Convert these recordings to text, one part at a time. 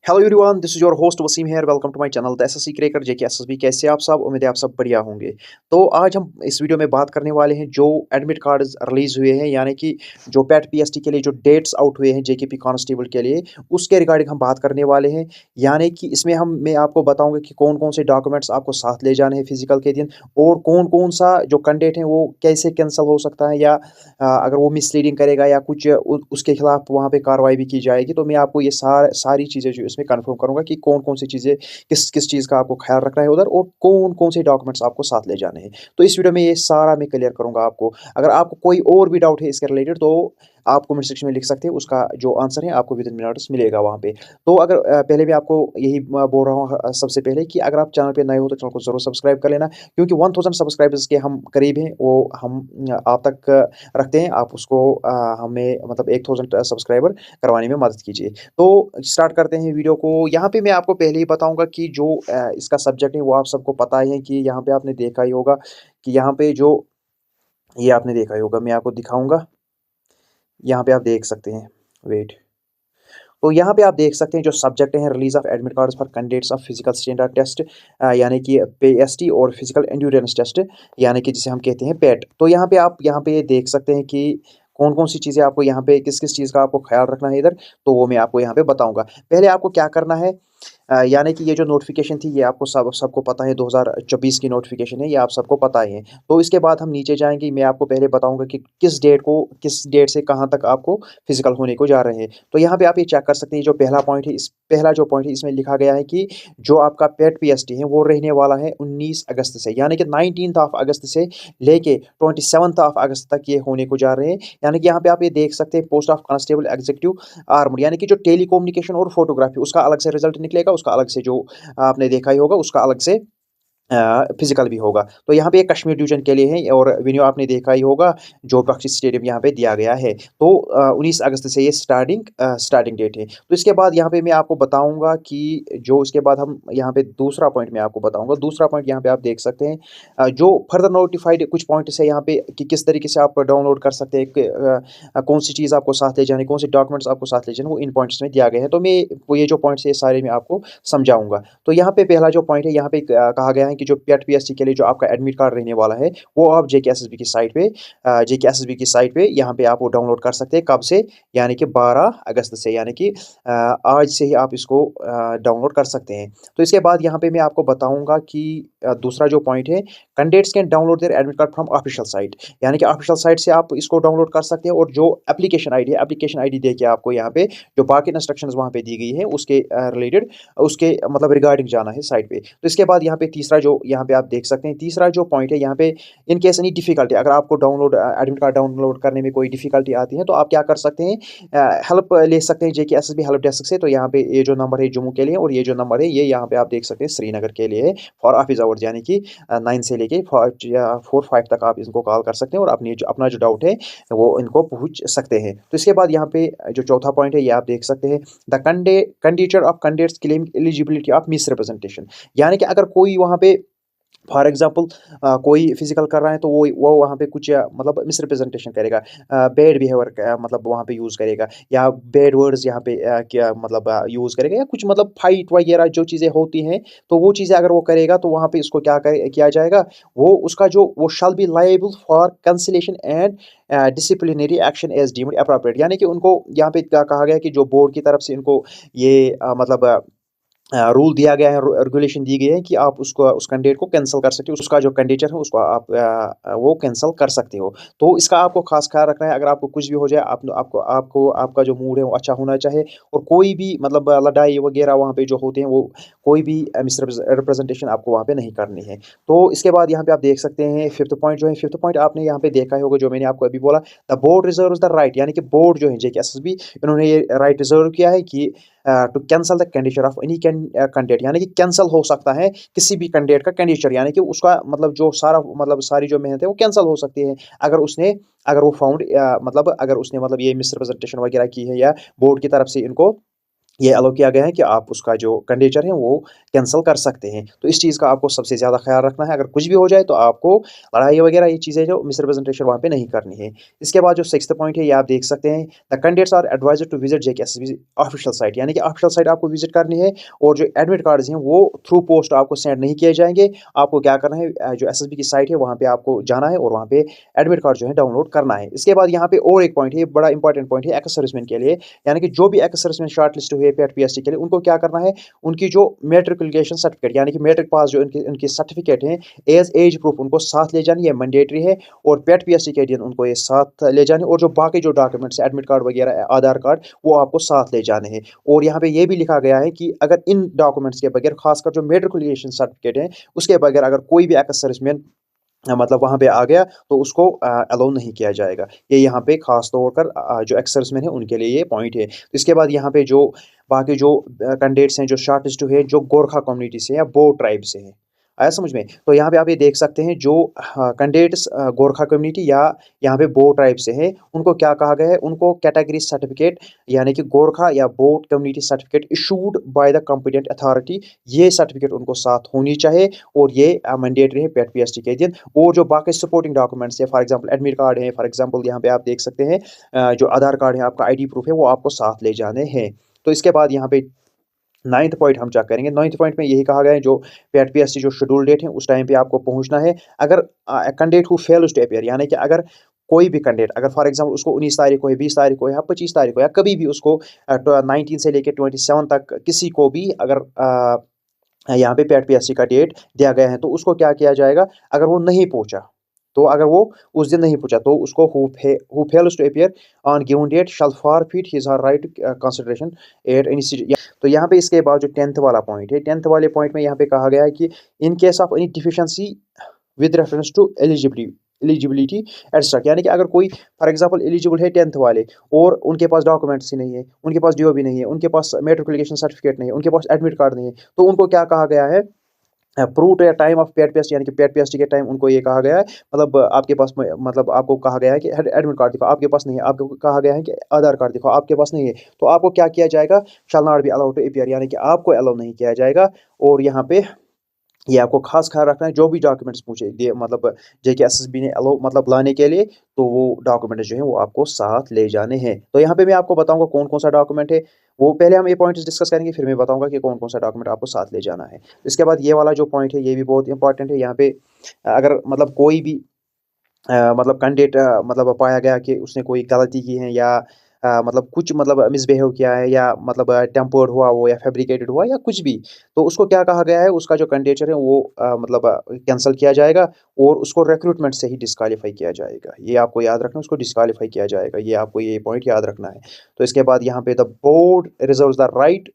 Hello everyone, this is your host Waseem here. Welcome to my channel the SSC cracker JK SSB. कैसे आप सब? उम्मीद है आप सब बढ़िया होंगे। तो आज हम इस वीडियो में बात करने वाले हैं जो एडमिट कार्ड्स रिलीज हुए हैं, यानी कि जो पैट पीएसटी के लिए जो डेट्स आउट हुए हैं जेकेपी कांस्टेबल के लिए, उसके रिगार्डिंग हम बात करने वाले हैं। यानी कि इसमें मैं आपको बताऊंगा कि कौन कौन से डॉक्यूमेंट्स आपको साथ ले जाने हैं फिजिकल के दिन, और कौन कौन सा जो कैंडिडेट है वो कैसे कैंसिल हो सकता है, या अगर वो मिसलीडिंग करेगा या कुछ उसके खिलाफ वहाँ पे कार्रवाई भी की जाएगी। तो मैं आपको ये सारी चीज़ें जो इसमें कंफर्म करूँगा कि कौन कौन सी चीज़ें किस किस चीज़ का आपको ख्याल रखना है उधर, और कौन कौन से डॉक्यूमेंट्स आपको साथ ले जाने हैं। तो इस वीडियो में ये सारा मैं क्लियर करूँगा आपको। अगर आपको कोई और भी डाउट है इसके रिलेटेड, तो आप कमेंट सेक्शन में लिख सकते हैं, उसका जो आंसर है आपको विद इन मिनट्स मिलेगा वहाँ पे। तो अगर पहले मैं आपको यही बोल रहा हूँ सबसे पहले कि अगर आप चैनल पे नए हो तो चैनल को जरूर सब्सक्राइब कर लेना, क्योंकि 1000 सब्सक्राइबर्स के हम करीब हैं, वो हम आप तक रखते हैं। आप उसको हमें मतलब 1000 सब्सक्राइबर करवाने में मदद कीजिए। तो स्टार्ट करते हैं वीडियो को। यहाँ पे मैं आपको पहले ही बताऊंगा कि जो इसका सब्जेक्ट है वो आप सबको पता ही है कि यहाँ पे आपने देखा ही होगा कि यहाँ पे जो ये आपने देखा ही होगा, मैं आपको दिखाऊंगा। यहाँ पे आप देख सकते हैं, वेट। तो यहाँ पे आप देख सकते हैं जो सब्जेक्ट हैं, release of admit cards for candidates of physical standard test, यानी कि पीएसटी और फिजिकल एंड्योरेंस टेस्ट, यानी कि जिसे हम कहते हैं पेट। तो यहाँ पे देख सकते हैं कि कौन कौन सी चीज़ें आपको यहाँ पे किस किस चीज़ का आपको ख्याल रखना है इधर। तो वो मैं आपको यहाँ पे बताऊंगा। पहले आपको क्या करना है, यानी कि ये जो नोटिफिकेशन थी ये आपको सबको पता है, 2024 की नोटिफिकेशन है, ये आप सबको पता ही है। तो इसके बाद हम नीचे जाएंगे, मैं आपको पहले बताऊंगा कि किस डेट से कहाँ तक आपको फिजिकल होने को जा रहे हैं। तो यहाँ पे आप ये चेक कर सकते हैं, जो पहला पॉइंट है, इस पहला जो पॉइंट है इसमें लिखा गया है कि जो आपका पेट पीएसटी है वो रहने वाला है 19 अगस्त से, यानी कि 19 ऑफ अगस्त से लेके 27 ऑफ अगस्त तक ये होने को जा रहे हैं। यानी कि यहाँ पे आप ये देख सकते हैं, post of constable executive armed, यानी कि जो टेलीकम्युनिकेशन और फोटोग्राफी, उसका अलग से रिजल्ट निकलेगा, उसका अलग से जो आपने देखा ही होगा उसका अलग से फिजिकल भी होगा। तो यहाँ पे कश्मीर डिवीजन के लिए है, और वेन्यू आपने देखा ही होगा, जो बख्शी स्टेडियम यहाँ पे दिया गया है। तो 19 अगस्त से ये स्टार्टिंग डेट है। तो इसके बाद यहाँ पे मैं आपको बताऊंगा कि जो इसके बाद हम यहाँ पे दूसरा पॉइंट मैं आपको बताऊंगा। दूसरा पॉइंट यहाँ पे आप देख सकते हैं, जो फर्दर नोटिफाइड कुछ पॉइंट्स है यहाँ पे कि किस तरीके से आप डाउनलोड कर सकते हैं, कौन सी चीज़ आपको साथ ले जानी, कौन से डॉक्यूमेंट्स आपको साथ ले जाने, वो इन पॉइंट्स में दिया गया है। तो मैं वो ये जो पॉइंट्स है सारे मैं आपको समझाऊंगा। तो यहाँ पे पहला जो पॉइंट है, यहाँ पे कहा गया है कि जो पेट पीएसटी के लिए जो आपका एडमिट कार्ड रहने वाला है वो आप जेकेएसएसबी की साइट पे यहाँ पे आप वो डाउनलोड कर सकते हैं। कब से? यानी कि 12 अगस्त से, यानी कि आज से ही आप इसको डाउनलोड कर सकते हैं। तो इसके बाद यहाँ पे मैं आपको बताऊंगा कि दूसरा जो पॉइंट है, candidates can download there admit card from official site, यानी कि ऑफिशियल साइट से आप इसको डाउनलोड कर सकते हैं। और जो एप्लीकेशन आईडी दे के आपको यहाँ पे जो बाकी इंस्ट्रक्शंस वहाँ पे दी गई है उसके रिलेटेड, उसके मतलब रिगार्डिंग जाना है साइट पे। तो इसके बाद यहाँ पे तीसरा जो यहाँ पे आप देख सकते हैं, तीसरा जो पॉइंट है, यहाँ पे इन केस एनी डिफिकल्टी, अगर आपको एडमिट कार्ड डाउनलोड करने में कोई डिफिकल्टी आती है तो आप क्या कर सकते हैं, हेल्प ले सकते हैं जेकेएसएसबी हेल्प डेस्क से। तो यहाँ पे ये जो नंबर है जम्मू के लिए, और ये जो नंबर है ये यहाँ पे आप देख सकते हैं श्रीनगर के लिए है, फॉर ऑफिस आवर्स, यानी कि 9 से लेके 4-5 तक आप इनको कॉल कर सकते हैं और अपना जो डाउट है वो इनको पूछ सकते हैं। तो इसके बाद यहाँ पे जो चौथा पॉइंट है ये आप देख सकते हैं, the conduct of candidates claim eligibility of misrepresentation, यानी कि अगर कोई वहाँ पे फॉर एग्जाम्पल कोई फिजिकल कर रहा है तो वो वहाँ पे कुछ मतलब मिसरिप्रेजेंटेशन करेगा, बैड बिहेवियर मतलब वहाँ पे यूज़ करेगा, या बैड वर्ड्स यहाँ पे क्या मतलब यूज़ करेगा, या कुछ मतलब फाइट वगैरह जो चीज़ें होती हैं, तो वो चीज़ें अगर वो करेगा तो वहाँ पे इसको किया जाएगा, वो उसका जो वो shall be liable for cancellation and disciplinary action as deemed appropriate, यानी कि उनको यहाँ पे क्या कहा गया कि जो बोर्ड की तरफ से इनको ये मतलब रूल दिया गया है, रेगुलेशन दी गई है कि आप उसको उस कैंडिडेट को कैंसिल कर सकते हो, उसका जो कैंडिडेट है उसको आप वो कैंसिल कर सकते हो। तो इसका आपको खास ख्याल रखना है, अगर आपको कुछ भी हो जाए, आपका जो मूड है वो अच्छा होना चाहिए, और कोई भी मतलब लड़ाई वगैरह वहाँ पे जो होते हैं वो कोई भी मिस रिप्रेजेंटेशन आपको वहाँ पे नहीं करनी है। तो इसके बाद यहाँ पे आप देख सकते हैं फिफ्थ पॉइंट जो है, फिफ्थ पॉइंट आपने यहाँ पे देखा ही होगा, जो मैंने आपको अभी बोला, the board reserve the right, यानी कि बोर्ड जो है जेकेएसएसबी, इन्होंने ये राइट रिजर्व किया है कि to cancel the candidature of any candidate, यानी कि कैंसल हो सकता है किसी भी कैंडिडेट का कैंडिडेचर, यानी कि उसका मतलब जो सारा मतलब सारी जो मेहनत है वो कैंसल हो सकती है अगर वो फाउंड मतलब अगर उसने मतलब ये मिसरिप्रेजेंटेशन वगैरह की है, या बोर्ड की तरफ से इनको ये अलाउ किया गया है कि आप उसका जो कंडेचर है वो कैंसल कर सकते हैं। तो इस चीज़ का आपको सबसे ज़्यादा ख़्याल रखना है, अगर कुछ भी हो जाए तो आपको लड़ाई वग़ैरह ये चीज़ें जो मिसरिप्रेज़ेंटेशन वहाँ पे नहीं करनी है। इसके बाद जो 6th पॉइंट है ये आप देख सकते हैं, the candidates are advised to visit JKSSB official site, यानी कि ऑफ़िशियल साइट आपको विज़िट करनी है और जो एडमिट कार्ड्स हैं वो थ्रू पोस्ट आपको सेंड नहीं किए जाएँगे। आपको क्या करना है, जो एसएसबी की साइट है वहाँ पे आपको जाना है और वहाँ पे एडमिट कार्ड जो है डाउनलोड करना है। इसके बाद यहाँ पे और एक पॉइंट है, ये बड़ा इंपॉर्टेंट पॉइंट है एक्स सर्विसमैन के लिए, यानी कि जो भी एक्स सर्विसमैन शॉर्ट लिस्ट हुए पेट पीएसटी के लिए, उनको क्या करना है, उनकी जो मैट्रिकुलेशन सर्टिफिकेट यानी कि मैट्रिक पास जो उनकी सर्टिफिकेट है एज एज प्रूफ उनको साथ ले जानी, ये मैंडेटरी है। और पेट पीएसटी के दिन उनको ये साथ ले जाने, और जो बाकी जो डॉक्यूमेंट्स एडमिट कार्ड वगैरह आधार कार्ड वो आपको साथ ले जाने हैं। और यहाँ पे ये भी लिखा गया है कि अगर इन डॉक्यूमेंट्स के बगैर, खासकर जो मैट्रिकुलेशन सर्टिफिकेट है उसके बगैर अगर कोई भी एक्स सर्विसमैन मतलब वहाँ पे आ गया तो उसको अलाउ नहीं किया जाएगा। ये यहाँ पे खास तौर पर जो एक्स सर्विसमैन है उनके लिए ये पॉइंट है। तो इसके बाद यहाँ पे जो बाकी जो कैंडिडेट्स हैं जो शॉर्ट लिस्ट हुए, जो गोरखा कम्युनिटी से या बो ट्राइब से हैं, आया समझ में? तो यहाँ पे आप ये देख सकते हैं जो कैंडिडेट्स गोरखा कम्युनिटी या यहाँ पे बो ट्राइब से हैं, उनको क्या कहा गया है, उनको कैटेगरी सर्टिफिकेट यानी कि गोरखा या बो community certificate issued by the competent authority, ये सर्टिफिकेट उनको साथ होनी चाहिए और ये मैंडेटरी है पेट पीएसटी के दिन। और जो बाकी सपोर्टिंग डॉक्यूमेंट्स है, फॉर एग्जांपल एडमिट कार्ड है, फॉर एग्जांपल यहाँ पे आप देख सकते हैं जो आधार कार्ड है, आपका आईडी प्रूफ है, वो आपको साथ ले जाने हैं। तो इसके बाद यहाँ पे 9th पॉइंट हम चेक करेंगे। 9th पॉइंट में यही कहा गया है, जो पेट पीएसटी जो शेड्यूल डेट है उस टाइम पे आपको पहुंचना है। अगर candidate who fails to appear, यानी कि अगर कोई भी कैंडिडेट, अगर फॉर एग्जांपल उसको 19 तारीख को है, 20 तारीख को है या 25 तारीख को या कभी भी उसको 19 से लेकर 27 तक किसी को भी अगर यहाँ पे पेट पीएससी का डेट दिया गया है तो उसको क्या किया जाएगा, अगर वो नहीं पहुंचा, तो अगर वो उस दिन नहीं पहुंचा तो उसको who fails to appear on given date shall forfeit his her right consideration at any. तो यहाँ पे इसके बाद जो 10th वाला पॉइंट है, 10th वाले पॉइंट में यहाँ पे कहा गया है कि in case of any deficiency with reference to eligibility etcetera, यानी कि अगर कोई फॉर एग्जांपल एलिजिबल है 10th वाले और उनके पास डॉक्यूमेंट्स ही नहीं है, उनके पास डीओ भी नहीं है, उनके पास मैट्रिकुलेशन सर्टिफिकेट नहीं है, उनके पास एडमिट कार्ड नहीं है, तो उनको क्या कहा गया है, प्रूव या टाइम ऑफ पेड पेस्ट, यानी कि पेड पेस्ट के टाइम उनको ये कहा गया है, मतलब आपके पास मतलब आपको कहा गया है कि एडमिट कार्ड दिखाओ, आपके पास नहीं है, आपको कहा गया है कि आधार कार्ड दिखाओ, आपके पास नहीं है, तो आपको क्या किया जाएगा, shall not be allowed to appear, यानी कि आपको अलाउ नहीं किया जाएगा। और यहाँ पे ये आपको खास ख्याल रखना है, जो भी डॉक्यूमेंट्स पूछे दिए मतलब जेकेएसएसबी ने अलाउ मतलब लाने के लिए, तो वो डॉक्यूमेंट जो है वो आपको साथ ले जाने हैं। तो यहाँ पे मैं आपको बताऊंगा कौन कौन सा डॉक्यूमेंट है, वो पहले हम ये पॉइंट्स डिस्कस करेंगे, फिर मैं बताऊंगा कि कौन कौन सा डॉक्यूमेंट आपको साथ ले जाना है। इसके बाद ये वाला जो पॉइंट है ये भी बहुत इंपॉर्टेंट है। यहाँ पे अगर मतलब कोई भी मतलब कैंडिडेट मतलब पाया गया कि उसने कोई गलती की है या मतलब कुछ मतलब मिसबिहेव किया है या मतलब टेम्पर्ड हुआ वो या फैब्रिकेटेड हुआ या कुछ भी, तो उसको क्या कहा गया है, उसका जो कैंडिडेचर है वो मतलब कैंसिल किया जाएगा और उसको रिक्रूटमेंट से ही डिस्क्वालीफाई किया जाएगा। ये आपको याद रखना है, उसको डिस्क्वालीफाई किया जाएगा, ये आपको ये पॉइंट याद रखना है। तो इसके बाद यहाँ पे the board reserves the right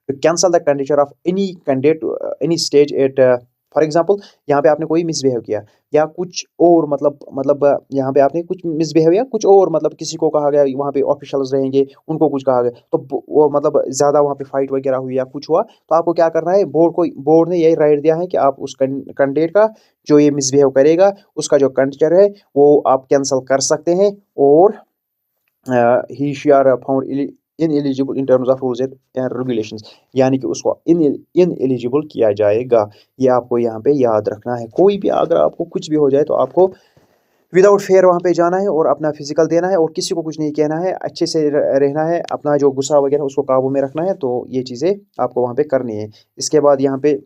to cancel the candidature of any candidate any stage at, for example यहाँ पे आपने कोई मिसबिहेव किया या कुछ और मतलब यहाँ पे आपने कुछ मिसबिहेव या कुछ और मतलब किसी को कहा गया, वहाँ पे ऑफिशियल्स रहेंगे उनको कुछ कहा गया, तो वो मतलब ज़्यादा वहाँ पे फाइट वगैरह हुई या कुछ हुआ, तो आपको क्या करना है, बोर्ड ने यही राइट दिया है कि आप उस कैंडिडेट का जो ये मिसबिहेव करेगा उसका जो कैंडिडेट है वो आप कैंसिल कर सकते हैं और he are found ineligible in terms of rules and regulations, यानी कि उसको इनएलिजिबल किया जाएगा। ये आपको यहाँ पे याद रखना है। कोई भी अगर आपको कुछ भी हो जाए तो आपको विदाउट फेयर वहाँ पे जाना है और अपना फिजिकल देना है और किसी को कुछ नहीं कहना है, अच्छे से रहना है, अपना जो गुस्सा वगैरह उसको काबू में रखना है। तो ये चीज़ें आपको वहाँ पे करनी है। इसके बाद यहाँ पे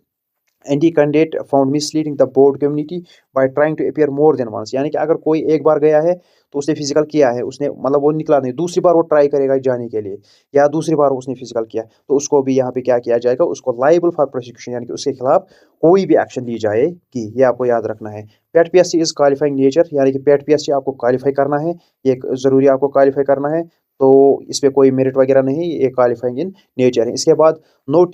any candidate found misleading the board community by trying to appear more than once, यानी कि अगर कोई एक बार गया है तो उसने फिजिकल किया है, उसने मतलब वो निकला नहीं, दूसरी बार वो ट्राई करेगा जाने के लिए या दूसरी बार उसने फिजिकल किया, तो उसको भी यहाँ पे क्या किया जाएगा, उसको लाइबल फॉर प्रोसिक्यूशन, यानी कि उसके खिलाफ कोई भी एक्शन ली जाएगी। ये आपको याद रखना है। पेट पीएससी इज क्वालिफाइंग नेचर, यानी कि पेट पीएससी आपको क्वालिफाई करना है, ये ज़रूरी आपको क्वालिफाई करना है, तो इस पे कोई मेरिट वगैरह नहीं, ये क्वालिफाइंग इन नेचर है। इसके बाद no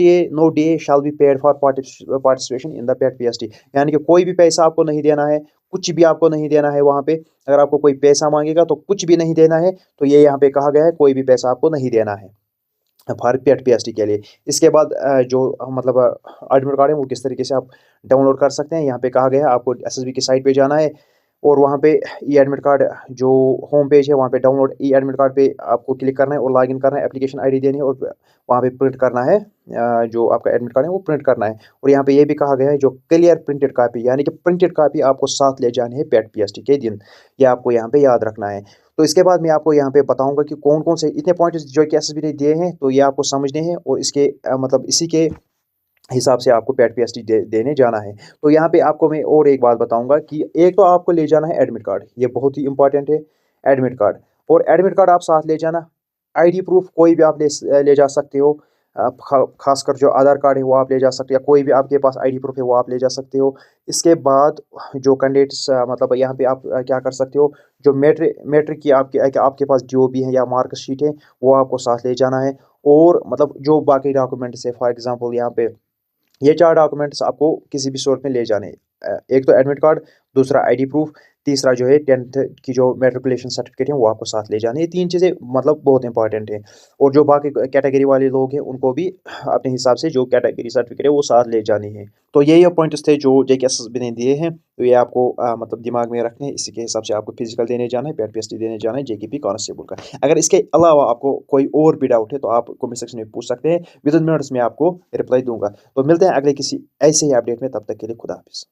day shall be paid for participation in the PET PST, यानी कि कोई भी पैसा आपको नहीं देना है, कुछ भी आपको नहीं देना है वहाँ पे। अगर आपको कोई पैसा मांगेगा तो कुछ भी नहीं देना है, तो ये यहाँ पे कहा गया है कोई भी पैसा आपको नहीं देना है फॉर पेट पीएसटी के लिए। इसके बाद जो मतलब एडमिट कार्ड है वो किस तरीके से आप डाउनलोड कर सकते हैं, यहाँ पे कहा गया है आपको एसएसबी की साइट पे जाना है और वहाँ पे ई एडमिट कार्ड जो होम पेज है वहाँ पे डाउनलोड ई एडमिट कार्ड पे आपको क्लिक करना है और लॉगिन करना है, एप्लीकेशन आईडी देनी है और वहाँ पे प्रिंट करना है जो आपका एडमिट कार्ड है वो प्रिंट करना है। और यहाँ पे ये भी कहा गया है जो क्लियर प्रिंटेड कॉपी यानी कि प्रिंटेड कॉपी आपको साथ ले जानी है पेट पीएसटी के दिन, ये आपको यहाँ पे याद रखना है। तो इसके बाद मैं आपको यहाँ पे बताऊंगा कि कौन कौन से इतने पॉइंट्स जो कि एसएसबी ने दिए हैं, तो ये आपको समझने हैं और इसके मतलब इसी के हिसाब से आपको पेट पीएसटी देने जाना है। तो यहाँ पे आपको मैं और एक बात बताऊंगा कि एक तो आपको ले जाना है एडमिट कार्ड, ये बहुत ही इंपॉर्टेंट है एडमिट कार्ड। और एडमिट कार्ड आप साथ ले जाना, आईडी प्रूफ कोई भी आप ले जा सकते हो, खासकर जो आधार कार्ड है वो आप ले जा सकते हो, या कोई भी आपके पास आईडी प्रूफ है वो आप ले जा सकते हो। इसके बाद जो कैंडिडेट्स मतलब यहाँ पे आप क्या कर सकते हो, जो मैट्रिक की आपके पास जो भी है या मार्कशीट है वो आपको साथ ले जाना है। और मतलब जो बाकी डॉक्यूमेंट्स है, फॉर एग्जांपल यहाँ पे ये 4 डॉक्यूमेंट्स आपको किसी भी सूरत में ले जाने हैं। एक तो एडमिट कार्ड, दूसरा आईडी प्रूफ, तीसरा जो है 10th की जो मैट्रिकुलेशन सर्टिफिकेट है वो आपको साथ ले जाने हैं। ये 3 चीज़ें मतलब बहुत इंपॉर्टेंट हैं। और जो बाकी कैटेगरी वाले लोग हैं उनको भी अपने हिसाब से जो कैटेगरी सर्टिफिकेट है वो साथ ले जानी है। तो यही पॉइंट्स थे जो जेकेएसएसबी ने दिए हैं, तो ये आपको मतलब दिमाग में रखने हैं। इसी के हिसाब से आपको फिजिकल देने जाना है, पेट पीएसटी देने जाना है जेकेपी कांस्टेबल का। अगर इसके अलावा आपको कोई और भी डाउट है तो आप कमेंट सेक्शन में पूछ सकते हैं, विद इन मिनट्स में आपको रिप्लाई दूंगा। तो मिलते हैं अगले किसी ऐसे ही अपडेट में, तब तक के लिए खुदा हाफिज़।